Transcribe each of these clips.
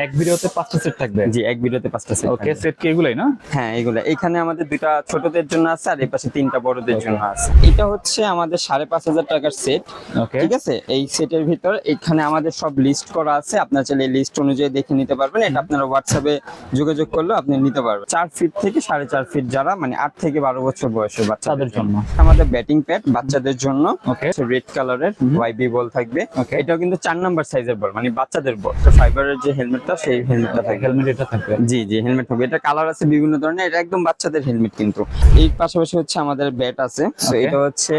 এক ভিডিওতে 5টা সেট থাকবে? জি, এক ভিডিওতে 5টা সেট। ওকে, সেট কি এগুলাই না? হ্যাঁ, এগুলা। এখানে আমাদের দুইটা ছোটদের জন্য আছে আর এই পাশে তিনটা বড়দের জন্য আছে। এটা হচ্ছে আমাদের 5,500 টাকার সেট। ওকে, ঠিক আছে, এই সেটের ভিতর এখানে আমাদের সব লিস্ট করা আছে, আপনার চাইলে লিস্ট অনুযায়ী দেখে নিতে পারবেন। এটা আপনারা হোয়াটসঅ্যাপে যোগাযোগ করলে আপনি নিতে পারবেন। 4 ফিট থেকে 4.5 ফিট যারা মানে 8 থেকে 12 বছর বয়সের বাচ্চাদের জন্য। আমাদের ব্যাটিং প্যাড বাচ্চাদের জন্য ওকে, রেড কালারের ওয়াইবি বল থাকবে। ওকে। এটাও কিন্তু 4 নাম্বার সাইজের বল, মানে বাচ্চাদের বল। ফাইবারের যে হেলমেটটা, সেই হেলমেটটা থাকবে। হেলমেট এটা থাকবে? জি জি, হেলমেট হবে। এটা কালার আছে বিভিন্ন ধরনের, এটা একদম বাচ্চাদের হেলমেট কিন্তু। এই পাশাপাশি হচ্ছে আমাদের ব্যাট আছে। তো এটা হচ্ছে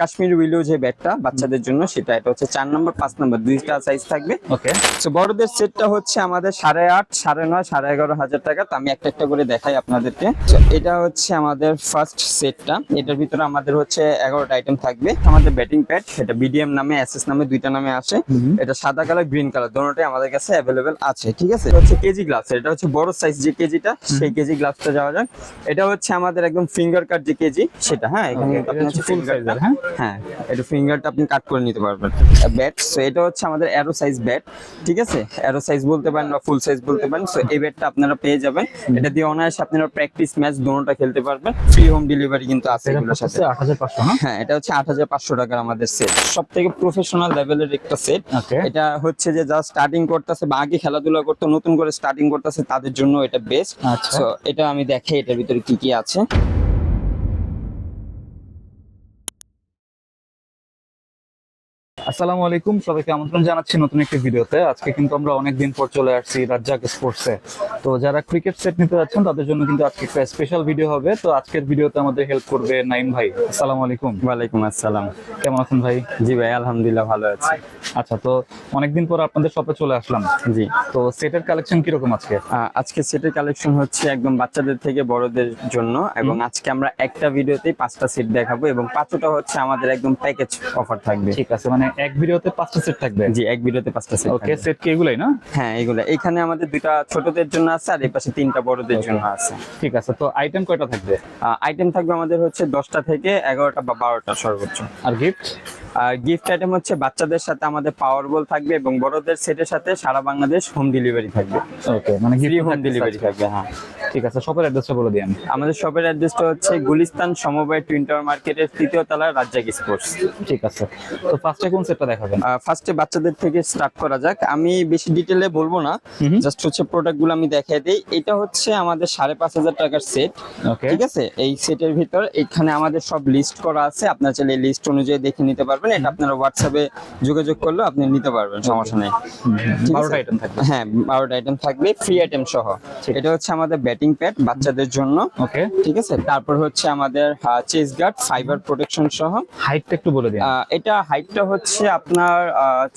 কাশ্মীর উইলো যে ব্যাটটা বাচ্চাদের জন্য, সেটা এটা হচ্ছে 4 নাম্বার 5 নাম্বার দুইটা সাইজ থাকবে। ওকে, তো বড়দের সেটটা হচ্ছে আমাদের 8.5, 9.5, 11,500 টাকা। তো আমি একটা একটা করে দেখাই আপনাদেরকে। তো এটা হচ্ছে আমাদের ফার্স্ট সেটটা। এটার ভিতরে আমাদের হচ্ছে 11টা আইটেম থাকবে। আমাদের ব্যাটিং প্যাড, এটা বিডিএম নামে এসএস নামে দুইটা নামে আসে। এটা সাদা কালার গ্রিন কালার দুটোটাই আমাদের কাছে অ্যাভেলেবেল আছে। ঠিক আছে, এটা হচ্ছে কেজি গ্লাস। এটা হচ্ছে বড় সাইজ যে কেজিটা, সেই কেজি গ্লাসটা যাওয়া যাক। এটা হচ্ছে আমাদের একদম ফিঙ্গার কাট যে কেজি সেটা। হ্যাঁ, এখানে আপনি হচ্ছে ফুল সাইজের। হ্যাঁ, এটা ফিঙ্গারটা আপনি কাট করে নিতে পারবেন। ব্যাট, সো এটা হচ্ছে আমাদের অ্যারো সাইজ ব্যাট। ঠিক আছে, অ্যারো সাইজ বলতে পারেন বা ফুল সাইজ বলতে পারেন। সো এই ব্যাটটা আপনারা পেয়ে যাবেন। এটা দিয়ে অনায়াসে আপনারা প্র্যাকটিস ম্যাচ দুটোটা খেলতে পারবেন। ফ্রি হোম ডেলিভারি কিন্তু আছে এগুলোর সাথে। 8,500 না? হ্যাঁ, এটা হচ্ছে 8,500 টাকার আমাদের সেট। সব থেকে প্রফেশনাল লেভেলের একটা সেট। ওকে, এটা হচ্ছে যে যারা স্টার্টিং করতেছে বা আগে খেলাধুলা করতে নতুন করে স্টার্টিং করতেছে তাদের জন্য এটা বেস্ট। আচ্ছা। সো এটা আমি দেখাই এটার ভিতরে কি কি আছে। আসসালামু আলাইকুম, সবাইকে আমন্ত্রণ জানাচ্ছি নতুন একটি ভিডিওতে। আজকে কিন্তু আমরা অনেকদিন পর চলে আসছি রাজ্জাক স্পোর্টসে। তো যারা ক্রিকেট সেট নিতে যাচ্ছেন তাদের জন্য কিন্তু আজকে একটা স্পেশাল ভিডিও হবে। তো আজকের ভিডিওতে আমাদের হেল্প করবে নাইম ভাই। আসসালামু আলাইকুম। ওয়ালাইকুম আসসালাম। কেমন আছেন ভাই? জি ভাই, আলহামদুলিল্লাহ ভালো আছি। আচ্ছা, তো অনেকদিন পর আপনাদের শপে চলে আসলাম। জি, তো সেটের কালেকশন কিরকম আজকে? আজকে সেটের কালেকশন হচ্ছে একদম বাচ্চাদের থেকে বড়দের জন্য, এবং আজকে আমরা একটা ভিডিওতেই 5টা সেট দেখাবো এবং 5টা হচ্ছে আমাদের একদম প্যাকেজ অফার থাকবে। ঠিক আছে, মানে এক ভিডিওতে 5টা সেট থাকবে? জি, এক ভিডিওতে 5টা সেট। ওকে, সেট কি এগুলাই না? হ্যাঁ, এগুলা। এখানে আমাদের দুইটা ছোটদের জন্য আছে আর এই পাশে তিনটা বড়দের জন্য আছে। ঠিক আছে, তো আইটেম কয়টা থাকবে? আইটেম থাকবে আমাদের হচ্ছে 10টা থেকে 11টা বা 12টা সর্বোচ্চ। আর গিফট? আর গিফট আইটেম হচ্ছে বাচ্চাদের সাথে আমাদের পাওয়ার বল থাকবে এবং বড়দের সেটের সাথে সারা বাংলাদেশ হোম ডেলিভারি থাকবে। ওকে, মানে ফ্রি গিফট হোম ডেলিভারি থাকবে। হ্যাঁ, ঠিক আছে, শপের অ্যাড্রেসটা বলে দিন। আমাদের শপের অ্যাড্রেসটা হচ্ছে গুলিস্তান সমবায় টুইন টাওয়ার মার্কেটের 3য় তলায় রাজ্জাক স্পোর্টস। ঠিক আছে, তো ফার্স্টে কোন সেটটা দেখাবেন? ফার্স্টে বাচ্চাদের থেকে স্টার্ট করা যাক। আমি বেশি ডিটেলে বলবো না, জাস্ট হচ্ছে প্রোডাক্টগুলো আমি দেখাই দিই। এটা হচ্ছে আমাদের 5,500 টাকার সেট। ওকে, ঠিক আছে, এই সেটের ভিতর এখানে আমাদের সব লিস্ট করা আছে, আপনার চাইলে লিস্ট অনুযায়ী দেখে নিতে পারবেন। এটা আপনারা হোয়াটসঅ্যাপে যোগাযোগ করলে আপনি নিতে পারবেন, সমস্যা নেই। 12টা আইটেম থাকবে? হ্যাঁ, 12টা আইটেম থাকবে ফ্রি আইটেম সহ। এটা হচ্ছে আমাদের ব্যাটিং প্যাড বাচ্চাদের জন্য। ওকে, ঠিক আছে, তারপর হচ্ছে আমাদের চেস গার্ড ফাইবার প্রোটেকশন সহ। হাইটটা একটু বলে দিন। এটা হাইটটা হচ্ছে আপনার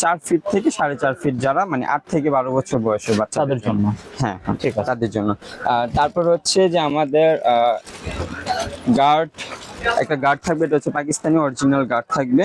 4 ফিট থেকে 4.5 ফিট যারা মানে 8 থেকে 12 বছর বয়সের বাচ্চাদের জন্য। হ্যাঁ, ঠিক আছে, তাদের জন্য। তারপর হচ্ছে যে আমাদের গার্ড, একটা গার্ড থাকবে, এটা হচ্ছে পাকিস্তানি অরিজিনাল গার্ড থাকবে।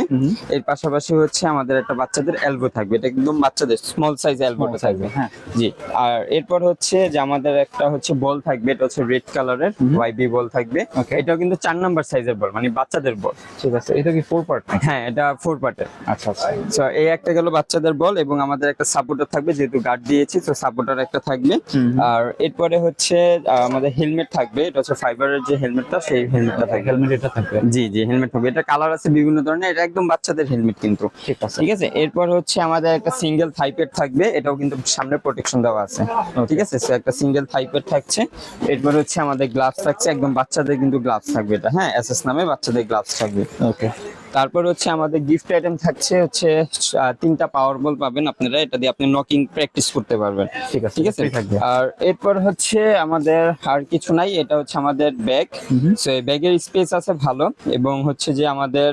এর পাশাপাশি হচ্ছে আমাদের একটা বাচ্চাদের এলবো থাকবে, এটা একদম বাচ্চাদের স্মল সাইজ এলবোটা থাকবে। হ্যাঁ, জি। আর এরপর হচ্ছে যে আমাদের একটা হচ্ছে বল থাকবে, এটা হচ্ছে রেড কালারের ওয়াইবি বল থাকবে। এটাও কিন্তু 4 নাম্বার সাইজের বল, মানে বাচ্চাদের বল। ঠিক আছে, এটা কি 4 পার্ট? হ্যাঁ, এটা 4 পার্টের। আচ্ছা আচ্ছা, সো এই একটা গেল বাচ্চাদের বল, এবং আমাদের একটা সাপোর্টার থাকবে, যেহেতু গার্ড দিয়েছি তো সাপোর্টার একটা থাকবে। আর এরপরে হচ্ছে আমাদের হেলমেট থাকবে, এটা হচ্ছে ফাইবারের যে হেলমেটটা, সেই হেলমেটটা থাকবে। হেলমেট এটা থাকবে? জি জি, হেলমেট হবে। এটা কালার আছে বিভিন্ন ধরনের, এটা একদম বাচ্চাদের হেলমেট কিন্তু। ঠিক আছে, ঠিক আছে, এরপর হচ্ছে আমাদের একটা সিঙ্গেল থাই প্যাড থাকবে, এটাও কিন্তু সামনে প্রোটেকশন দেওয়া আছে। ঠিক আছে, সো একটা সিঙ্গেল থাই প্যাড থাকছে। এরপর হচ্ছে আমাদের গ্লাভস থাকছে, একদম বাচ্চাদের কিন্তু গ্লাভস থাকবে এটা। হ্যাঁ, এসএস নামে বাচ্চাদের গ্লাভস থাকবে। ওকে, তারপর হচ্ছে আমাদের গিফট আইটেম থাকছে হচ্ছে 3টা পাওয়ার বল পাবেন আপনারা, এটা দিয়ে আপনি নকিং প্র্যাকটিস করতে পারবেন। ঠিক আছে, ঠিক আছে, থাকবে। আর এরপর হচ্ছে আমাদের আর কিছু নাই, এটা হচ্ছে আমাদের ব্যাগ। সো এই ব্যাগের স্পেস আছে ভালো, এবং হচ্ছে যে আমাদের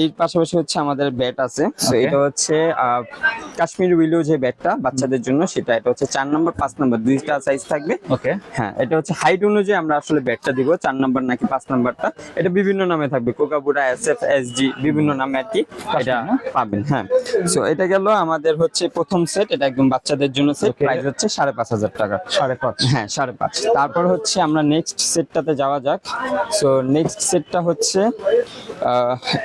এর পাশাপাশি হচ্ছে আমাদের ব্যাট আছে। সো এটা হচ্ছে কাশ্মীর উইলো যে ব্যাটটা বাচ্চাদের জন্য, সেটা এটা হচ্ছে 4 নাম্বার 5 নাম্বার দুইটা সাইজ থাকবে। ওকে, হ্যাঁ, এটা হচ্ছে হাইট অনুযায়ী আমরা আসলে ব্যাটটা দিব, 4 নাম্বার নাকি 5 নাম্বারটা। এটা বিভিন্ন নামে থাকবে, কোকাবুরা, এসএফ, এসজি, বিভিন্ন নামে আর কি এটা পাবেন। হ্যাঁ, সো এটা গেল আমাদের হচ্ছে প্রথম সেট, এটা একদম বাচ্চাদের জন্য সেট। প্রাইস হচ্ছে 5,500 টাকা। 5.5? হ্যাঁ, 5.5। তারপর হচ্ছে আমরা নেক্সট সেটটাতে যাওয়া যাক। সো নেক্সট সেটটা হচ্ছে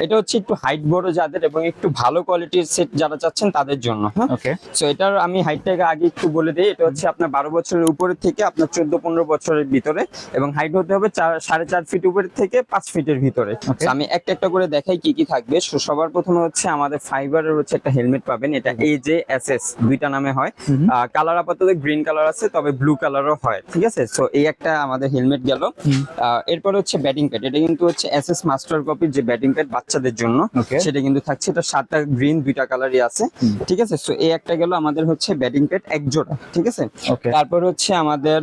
এটা হচ্ছে একটু হাইট বড় যাদের এবং একটু ভালো কোয়ালিটির সেট যারা চাচ্ছেন তাদের জন্য। হ্যাঁ, ওকে, সো এটার আমি হাইটটাকে আগে একটু বলে দিই। এটা হচ্ছে আপনার 12 বছরের উপরে থেকে আপনার 14-15 বছরের ভিতরে, এবং হাইট হতে হবে 4.5 ফিট উপরে থেকে 5 ফিটের ভিতরে। Okay. So আমি একটা একটা করে দেখাই কি কি থাকবে। So সবার প্রথমে হচ্ছে আমাদের ফাইবারের হচ্ছে একটা হেলমেট পাবেন, এটা AJSS দুইটা নামে হয়। কালার আপাতত গ্রিন কালার আছে, তবে ব্লু কালারও হয়, ঠিক আছে। সো এই একটা আমাদের হেলমেট গেল। এরপর হচ্ছে ব্যাটিং প্যাড, এটা কিন্তু হচ্ছে SS মাস্টার কপির যে ব্যাটিং প্যাড বাচ্চাদের জন্য, Okay. সেটা কিন্তু থাকছে। এটা 7টা গ্রিন 2টা কালারই আছে, ঠিক আছে। সো এই একটা গেল আমাদের হচ্ছে ব্যাটিং প্যাড এক জোড়া, ঠিক আছে। Okay. তারপর হচ্ছে আমাদের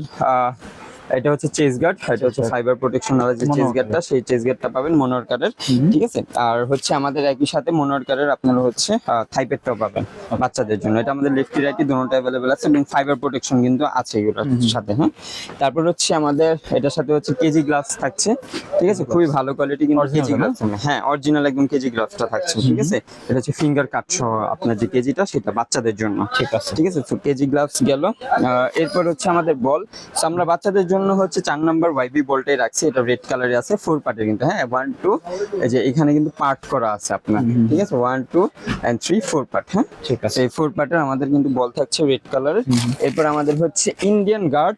এটা হচ্ছে চেস গার্ড, এটা হচ্ছে ফাইবার প্রোটেকশন ওয়ালা যে চেস গার্ডটা, সেই চেস গার্ডটা পাবেন মনোয়ারকারের, ঠিক আছে। আর হচ্ছে আমাদের একই সাথে মনোয়ারকারের আপনারা হচ্ছে থাই প্যাডটাও পাবেন বাচ্চাদের জন্য। এটা আমাদের লেফটি রাইটি দুটোটা अवेलेबल আছে, এবং ফাইবার প্রোটেকশন কিন্তু আছে এগুলোর সাথে। হ্যাঁ, তারপর হচ্ছে আমাদের এটার সাথে হচ্ছে কেজি গ্লাভস থাকছে, ঠিক আছে। খুবই ভালো কোয়ালিটি কিন্তু Original কেজি না? গ্লাভস, হ্যাঁ অরিজিনাল একদম কেজি গ্লাভসটা থাকছে, ঠিক আছে। এটা হচ্ছে ফিঙ্গার কাট সহ আপনার যে কেজিটা, সেটা বাচ্চাদের জন্য, ঠিক আছে। ঠিক আছে। তো কেজি গ্লাভস গেল। এরপর হচ্ছে আমাদের বল। So আমরা বাচ্চাদের জন্য হচ্ছে 4 নাম্বার YB বলটাই রাখছি, এটা রেড কালারে আছে, 4 পার্টের কিন্তু। হ্যাঁ, 1 2 এই যে এখানে কিন্তু পার্ট করা আছে আপনার, ঠিক আছে। 1 2 and 3 4 পার্ট। হ্যাঁ, ঠিক আছে। এই 4 পার্টের আমাদের কিন্তু বল থাকছে রেড কালারের। এরপর আমাদের হচ্ছে ইন্ডিয়ান গার্ড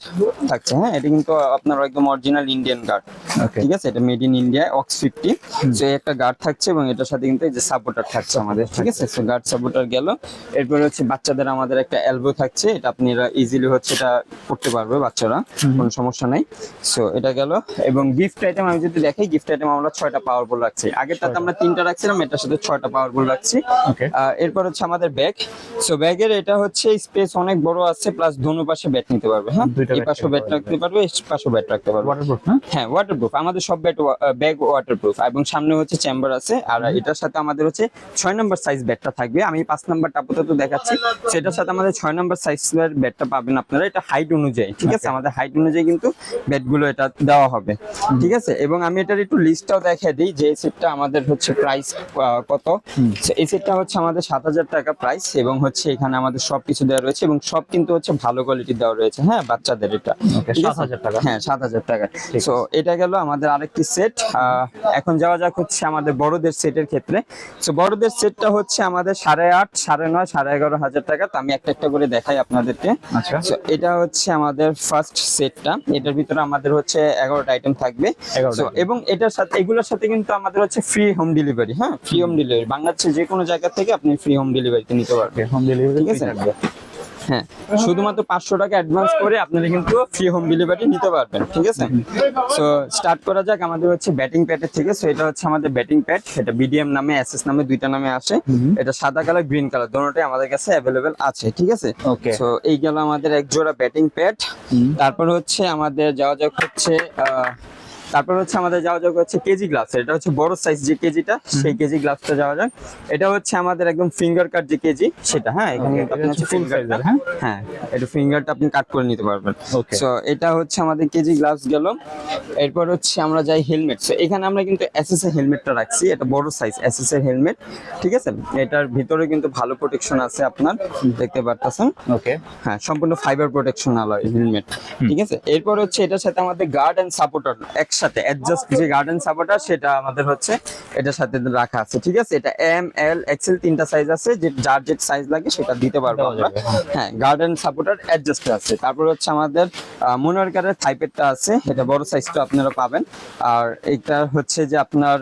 থাকছে। হ্যাঁ, এটা কিন্তু আপনার একদম অরিজিনাল ইন্ডিয়ান গার্ড, Okay. ঠিক আছে। এটা মেড ইন ইন্ডিয়া অক্স 50। সো একটা গার্ড থাকছে, এবং এটার সাথে কিন্তু এই যে সাপোর্টার থাকছে আমাদের, ঠিক আছে। সো গার্ড সাপোর্টার গেল। এরপর হচ্ছে বাচ্চাদের আমাদের একটা এলবো থাকছে, এটা আপনারা ইজিলি হচ্ছে এটা করতে পারবে বাচ্চারা, কোনো সমস্যা নাই। সো এটা গেল। এবং গিফট আইটেম আমি যদি দেখাই, গিফট আইটেম আমরা 6টা পাওয়ার বল রাখছি। আগেরটাতে আমরা 3টা রাখছিলাম, এটার সাথে 6টা পাওয়ার বল রাখছি। Okay. এরপর হচ্ছে আমাদের ব্যাগ। সো ব্যাগের এটা হচ্ছে স্পেস অনেক বড় আছে, প্লাস দোনো পাশে ব্যাট নিতে পারবে। হ্যাঁ, দুইটা এই bat পাশেও ব্যাট রাখতে রাখতে পারবে, এই পাশেও ব্যাট রাখতে পারবে। ওয়াটারপ্রুফ না? হ্যাঁ, ওয়াটারপ্রুফ। আমাদের সব ব্যাগ ওয়াটারপ্রুফ, এবং সামনে হচ্ছে চেম্বার আছে। আর এটার সাথে আমাদের হচ্ছে 6 নাম্বার সাইজ ব্যাটটা থাকবে। আমি 5 নাম্বারটা আপাতত দেখাচ্ছি। সেটার সাথে আমাদের 6 নাম্বার সাইজের ব্যাটটা পাবেন আপনারা, এটা হাইট অনুযায়ী, ঠিক আছে। আমাদের হাইট অনুযায়ী কিন্তু ব্যাটগুলো এটা দেওয়া হবে, ঠিক আছে। এবং আমি এটার একটু লিস্টটাও দেখিয়ে দিই যে এই সেটটা আমাদের হচ্ছে প্রাইস কত। So, এই সেটটা হচ্ছে আমাদের 7000 টাকা প্রাইস, এবং হচ্ছে এখানে আমাদের সবকিছু দেওয়া রয়েছে, এবং সব কিন্তু হচ্ছে ভালো কোয়ালিটি দেওয়া রয়েছে। হ্যাঁ, বাচ্চাদের এটা Okay, ঠিক আছে? 7000 টাকা। হ্যাঁ, 7000 টাকা। সো এটা গেল আমাদের আরেকটি সেট। এখন যাওয়া যাক হচ্ছে আমাদের বড়দের সেটের ক্ষেত্রে। সো বড়দের সেটটা হচ্ছে আমাদের 8.5 9.5 11,500 টাকা। তো আমি একটা একটা করে দেখাই আপনাদেরকে। আচ্ছা। So, এটা হচ্ছে আমাদের ফার্স্ট সেটটা, এটার ভিতরে আমাদের হচ্ছে 11টা আইটেম থাকবে। 11টা So, এবং এটার সাথে এগুলোর সাথে কিন্তু আমাদের হচ্ছে ফ্রি হোম ডেলিভারি। হ্যাঁ, ফ্রি হোম ডেলিভারি, বাংলাদেশের যে কোনো জায়গা থেকে আপনি ফ্রি হোম ডেলিভারিতে নিতে পারবেন। হোম ডেলিভারি ঠিক আছে? হ্যাঁ, শুধুমাত্র 500 টাকা অ্যাডভান্স করে আপনারা কিন্তু ফ্রি হোম ডেলিভারি নিতে পারবেন, ঠিক আছে। সো স্টার্ট করা যাক আমাদের হচ্ছে ব্যাটিং প্যাডের থেকে। সো এটা হচ্ছে আমাদের ব্যাটিং প্যাড, এটা BDM নামে SS নামে দুইটা নামে আসে। এটা সাদা কালার গ্রিন কালার দুটোটাই আমাদের কাছে অ্যাভেলেবেল আছে, ঠিক আছে। Okay. সো এই গেল আমাদের এক জোড়া ব্যাটিং প্যাড। তারপর হচ্ছে আমাদের যাওয়া যাক হচ্ছে কেজি গ্লাভস। এটা হচ্ছে বড় সাইজ যে কেজিটা, সেই কেজি গ্লাভসটা যাওয়া যাক। এটা হচ্ছে আমাদের একদম ফিঙ্গার কাট যে কেজি সেটা। হ্যাঁ, এখানে Okay, কিন্তু আপনি এটা হচ্ছে হচ্ছে full ফিঙ্গার, size-এর, হ্যাঁ? হ্যাঁ এটা ফিঙ্গারটা আপনি কাট করে নিতে পারবেন। Okay. সো এটা হচ্ছে আমাদের কেজি গ্লাভস গেল। এরপর হচ্ছে আমরা যাই হেলমেট। সো এখানে আমরা কিন্তু SS এর হেলমেটটা রাখছি, এটা বড় সাইজ SS এর হেলমেট, ঠিক আছে। এটার ভিতরে কিন্তু ভালো প্রোটেকশন আছে, আপনার দেখতে পারতেছেন। ওকে, হ্যাঁ, সম্পূর্ণ ফাইবার প্রোটেকশন আলয় হেলমেট, ঠিক আছে। এরপর হচ্ছে এটার সাথে আমাদের গার্ড এন্ড সাপোর্টার একসাথে অ্যাডজাস্ট যে গার্ড এন্ড সাপোর্টার, সেটা আমাদের হচ্ছে এটার সাথে রাখা আছে, ঠিক আছে। এটা M L XL 3টা সাইজ আছে, যে যার যে সাইজ লাগে সেটা দিতে পারবো দেওয়া আমরা। যাবে, হ্যাঁ। হ্যাঁ, গার্ড এন্ড সাপোর্টার অ্যাডজাস্ট আছে। তারপর হচ্ছে আমাদের মনোয়ারকারের থাই প্যাডটা আছে, এটা বড় সাইজটা আপনারা পাবেন। আর এটা হচ্ছে যে আপনার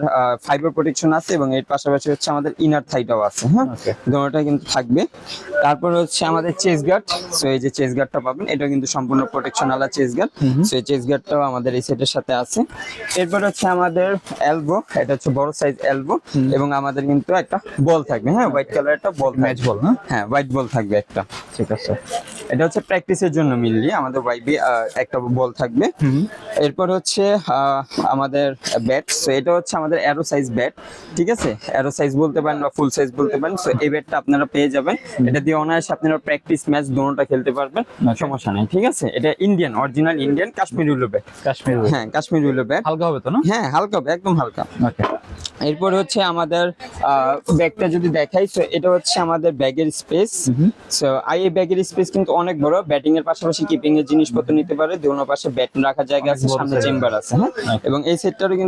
ফাইবার প্রোটেকশন আছে, এবং এর পাশাপাশি হচ্ছে আমাদের ইনার থাইটাও আছে। হ্যাঁ, Okay. দুটোটা কিন্তু থাকবে। তারপর হচ্ছে আমাদের চেস গার্ড। সো এই যে চেস গার্ডটা পাবেন, এটা কিন্তু সম্পূর্ণ প্রোটেকশন আলা চেস গার্ড। সো এই চেস গার্ডটাও আমাদের এই সেটের সাথে আছে। এরপর হচ্ছে আমাদের এলবো, এটা হচ্ছে বড় সাইজ এলবো, এবং আমাদের কিন্তু একটা বল থাকবে। হ্যাঁ, হোয়াইট কালার একটা বল, ম্যাচ বল না? হ্যাঁ হোয়াইট বল থাকবে একটা, ঠিক আছে। এটা হচ্ছে প্র্যাকটিসের জন্য মিললি আমাদের YB একটা বল থাকবে। এরপর হচ্ছে আমাদের ব্যাট। সো এটা হচ্ছে আমাদের অ্যারো সাইজ ব্যাট, ঠিক আছে। অ্যারো সাইজ বলতে পারেন বা ফুল সাইজ বলতে পারেন। সো এই ব্যাটটা আপনারা পেয়ে যাবেন, এটা দিয়ে অনায়াসে আপনারা প্র্যাকটিস ম্যাচ দুটোটা খেলতে পারবেন, সমস্যা নেই, ঠিক আছে। এটা Indian, original Indian Kashmiri willow bat. Kashmir হ্যাঁ, কাশ্মীরি উলো ব্যাট, হালকা হবে তো না? হ্যাঁ হালকা হবে, একদম হালকা। ওকে, এরপর হচ্ছে আমাদের ব্যাগটা যদি দেখাই, তো এটা হচ্ছে আমাদের ব্যাগের স্পেস। সো এই ব্যাগের স্পেস কিন্তু অনেক বড়, ব্যাটিং এর পাশাপাশি কিপিং এর জিনিসপত্র নিতে পারে, দোনো পাশে ব্যাট রাখার জায়গা আছে, অনেক বড় সামনে size। চেম্বার আছে। হ্যাঁ, এবং এই সেটটারও কিন্তু